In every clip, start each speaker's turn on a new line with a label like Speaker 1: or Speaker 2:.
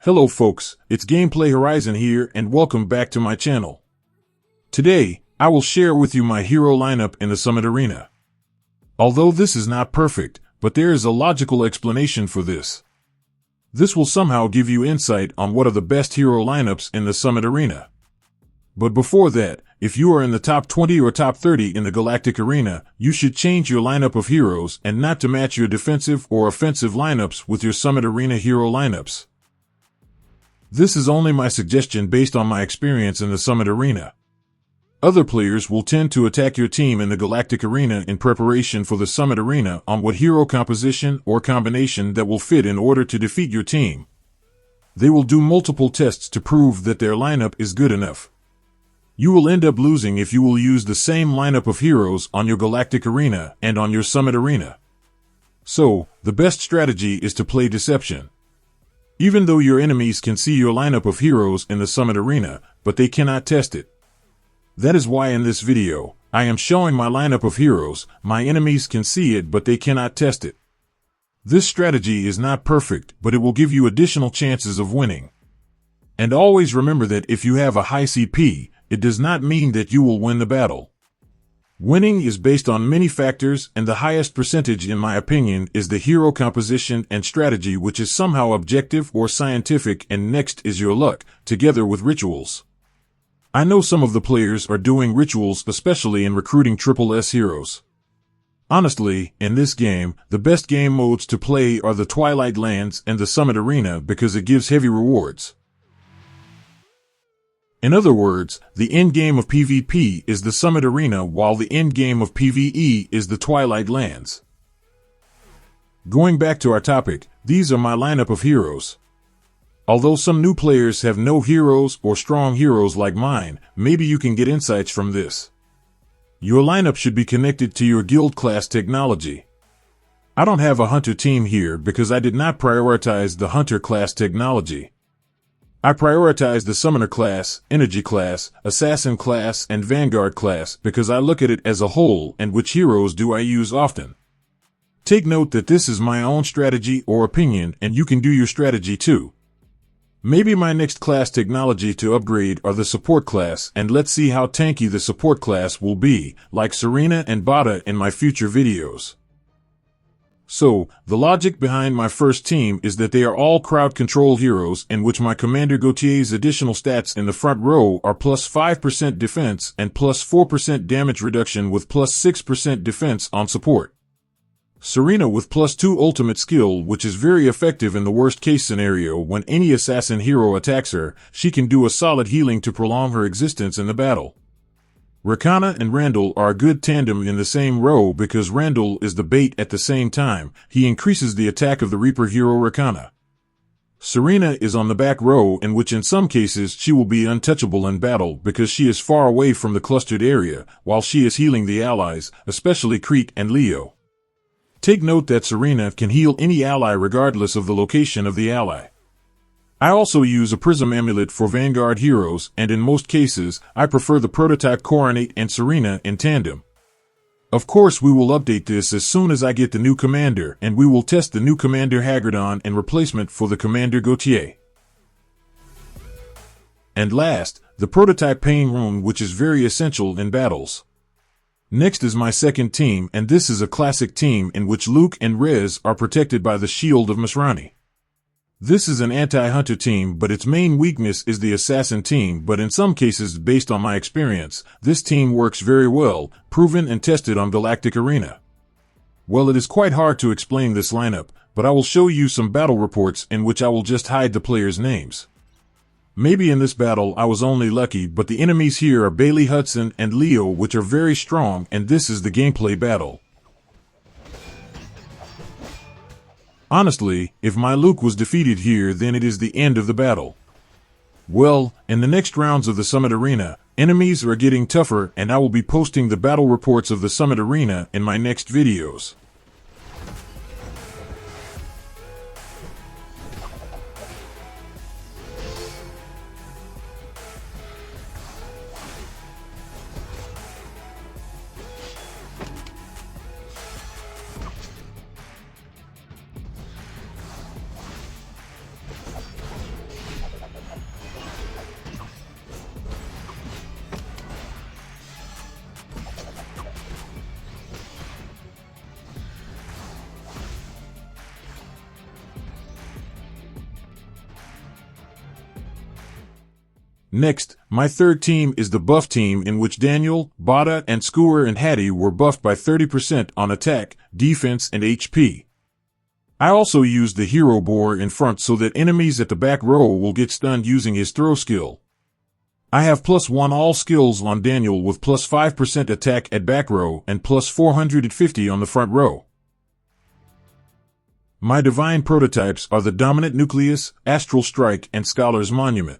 Speaker 1: Hello folks, it's Gameplay Horizon here and welcome back to my channel. Today, I will share with you my hero lineup in the Summit Arena. Although this is not perfect, but there is a logical explanation for this. This will somehow give you insight on what are the best hero lineups in the Summit Arena. But before that, if you are in the top 20 or top 30 in the Galactic Arena, you should change your lineup of heroes and not to match your defensive or offensive lineups with your Summit Arena hero lineups. This is only my suggestion based on my experience in the Summit Arena. Other players will tend to attack your team in the Galactic Arena in preparation for the Summit Arena on what hero composition or combination that will fit in order to defeat your team. They will do multiple tests to prove that their lineup is good enough. You will end up losing if you will use the same lineup of heroes on your Galactic Arena and on your Summit Arena. So, the best strategy is to play deception. Even though your enemies can see your lineup of heroes in the Summit Arena, but they cannot test it. That is why in this video, I am showing my lineup of heroes. My enemies can see it but they cannot test it. This strategy is not perfect, but it will give you additional chances of winning. And always remember that if you have a high CP, it does not mean that you will win the battle. Winning is based on many factors, and the highest percentage, in my opinion, is the hero composition and strategy, which is somehow objective or scientific, and next is your luck, together with rituals. I know some of the players are doing rituals, especially in recruiting SSS heroes. Honestly, in this game, the best game modes to play are the Twilight Lands and the Summit Arena because it gives heavy rewards. In other words, the endgame of PvP is the Summit Arena while the endgame of PvE is the Twilight Lands. Going back to our topic, these are my lineup of heroes. Although some new players have no heroes or strong heroes like mine, maybe you can get insights from this. Your lineup should be connected to your guild class technology. I don't have a hunter team here because I did not prioritize the hunter class technology. I prioritize the Summoner class, Energy class, Assassin class, and Vanguard class because I look at it as a whole and which heroes do I use often. Take note that this is my own strategy or opinion and you can do your strategy too. Maybe my next class technology to upgrade are the Support class, and let's see how tanky the Support class will be, like Serena and Bada in my future videos. So, the logic behind my first team is that they are all crowd control heroes in which my Commander Gautier's additional stats in the front row are plus 5% defense and plus 4% damage reduction with plus 6% defense on support. Serena with plus 2 ultimate skill, which is very effective in the worst case scenario when any assassin hero attacks her, she can do a solid healing to prolong her existence in the battle. Rakana and Randall are a good tandem in the same row because Randall is the bait at the same time. He increases the attack of the Reaper hero Rakana. Serena is on the back row, in which in some cases she will be untouchable in battle because she is far away from the clustered area while she is healing the allies, especially Creek and Leo. Take note that Serena can heal any ally regardless of the location of the ally. I also use a Prism Amulet for Vanguard heroes, and in most cases, I prefer the prototype Coronate and Serena in tandem. Of course, we will update this as soon as I get the new commander, and we will test the new Commander Hagridon in replacement for the Commander Gautier. And last, the prototype Pain Rune, which is very essential in battles. Next is my second team, and this is a classic team in which Luke and Rez are protected by the Shield of Masrani. This is an anti-hunter team, but its main weakness is the assassin team, but in some cases, based on my experience, this team works very well, proven and tested on Galactic Arena. Well, it is quite hard to explain this lineup, but I will show you some battle reports in which I will just hide the players' names. Maybe in this battle I was only lucky, but the enemies here are Bailey Hudson and Leo, which are very strong, and this is the gameplay battle. Honestly, if my Luke was defeated here, then it is the end of the battle. Well, in the next rounds of the Summit Arena, enemies are getting tougher, and I will be posting the battle reports of the Summit Arena in my next videos. Next, my third team is the buff team, in which Daniel, Bada, and Skewer and Hattie were buffed by 30% on attack, defense, and HP. I also used the hero boar in front so that enemies at the back row will get stunned using his throw skill. I have +1 all skills on Daniel with +5% attack at back row and +450 on the front row. My divine prototypes are the Dominant Nucleus, Astral Strike, and Scholar's Monument.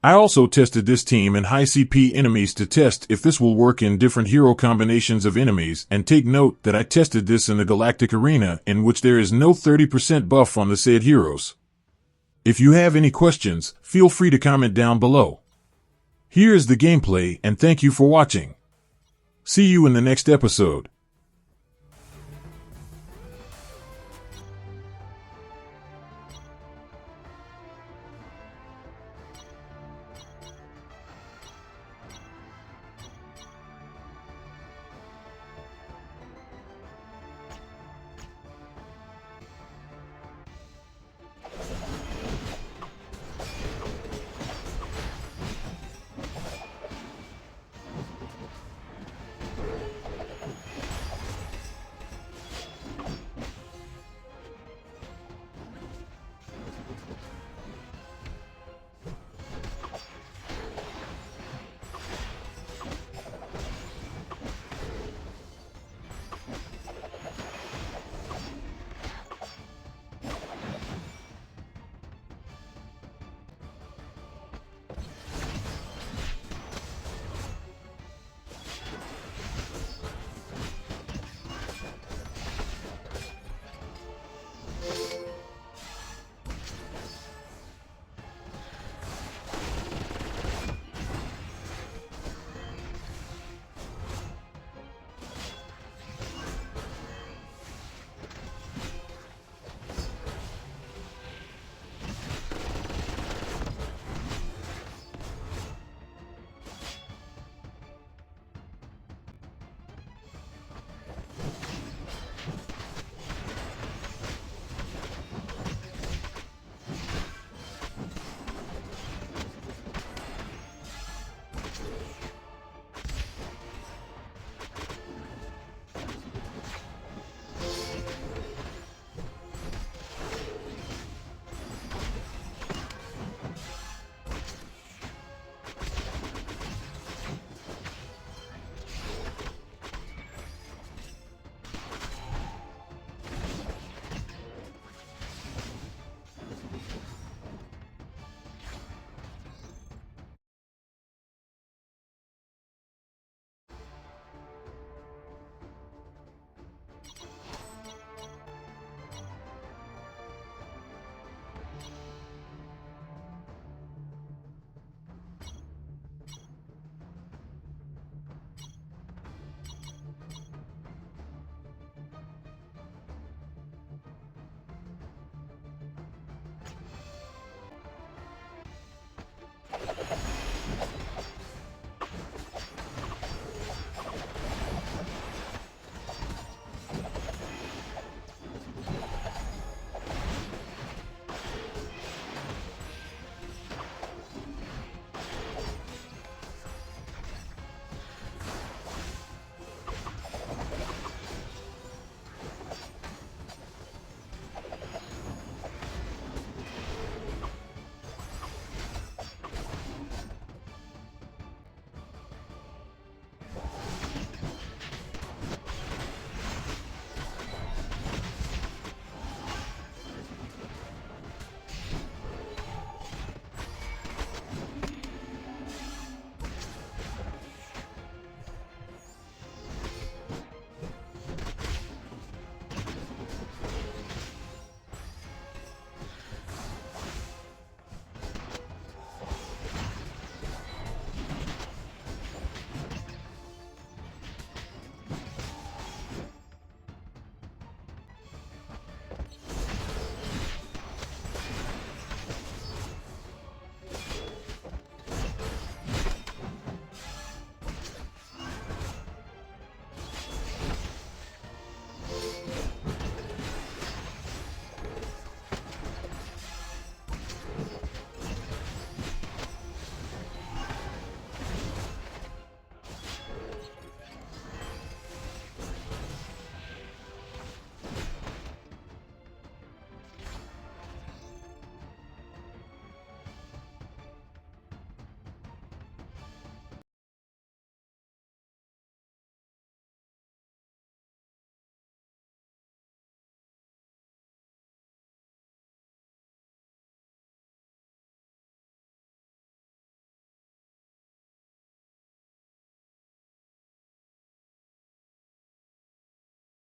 Speaker 1: I also tested this team in high CP enemies to test if this will work in different hero combinations of enemies, and take note that I tested this in the Galactic Arena, in which there is no 30% buff on the said heroes. If you have any questions, feel free to comment down below. Here is the gameplay, and thank you for watching. See you in the next episode.